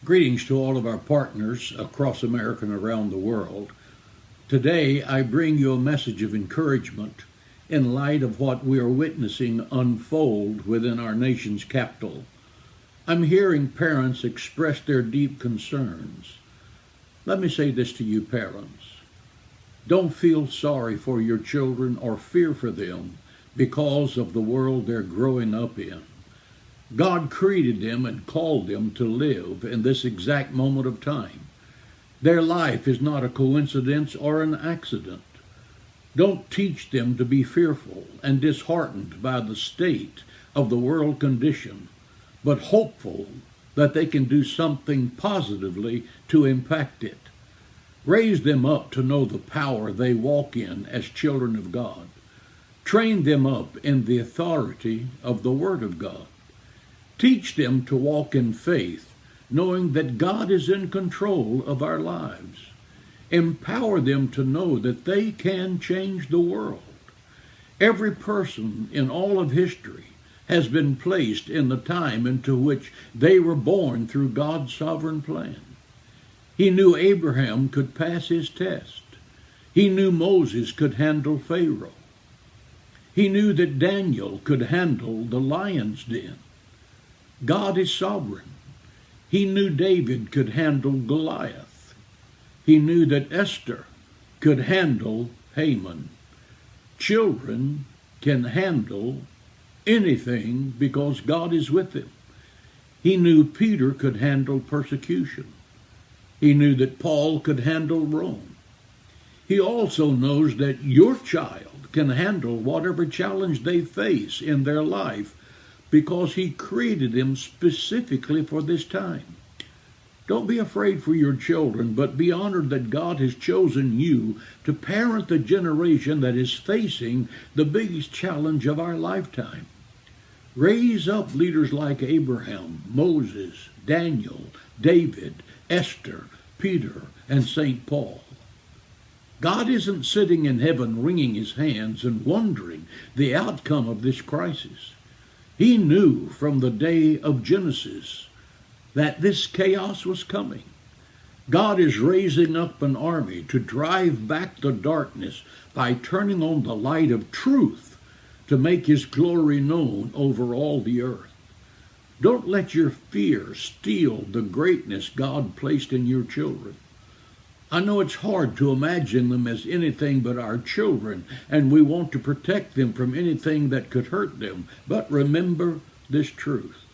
Greetings to all of our partners across America and around the world. Today, I bring you a message of encouragement in light of what we are witnessing unfold within our nation's capital. I'm hearing parents express their deep concerns. Let me say this to you, parents. Don't feel sorry for your children or fear for them because of the world they're growing up in. God created them and called them to live in this exact moment of time. Their life is not a coincidence or an accident. Don't teach them to be fearful and disheartened by the state of the world condition, but hopeful that they can do something positively to impact it. Raise them up to know the power they walk in as children of God. Train them up in the authority of the Word of God. Teach them to walk in faith, knowing that God is in control of our lives. Empower them to know that they can change the world. Every person in all of history has been placed in the time into which they were born through God's sovereign plan. He knew Abraham could pass his test. He knew Moses could handle Pharaoh. He knew that Daniel could handle the lion's den. God is sovereign. He knew David could handle Goliath. He knew that Esther could handle Haman. Children can handle anything because God is with them. He knew Peter could handle persecution. He knew that Paul could handle Rome. He also knows that your child can handle whatever challenge they face in their life because he created them specifically for this time. Don't be afraid for your children, but be honored that God has chosen you to parent the generation that is facing the biggest challenge of our lifetime. Raise up leaders like Abraham, Moses, Daniel, David, Esther, Peter, and St. Paul. God isn't sitting in heaven wringing his hands and wondering the outcome of this crisis. He knew from the day of Genesis that this chaos was coming. God is raising up an army to drive back the darkness by turning on the light of truth to make his glory known over all the earth. Don't let your fear steal the greatness God placed in your children. I know it's hard to imagine them as anything but our children, and we want to protect them from anything that could hurt them. But remember this truth.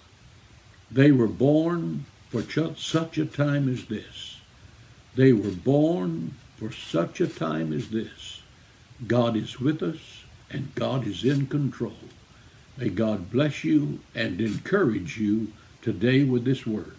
They were born for such a time as this. They were born for such a time as this. God is with us, and God is in control. May God bless you and encourage you today with this word.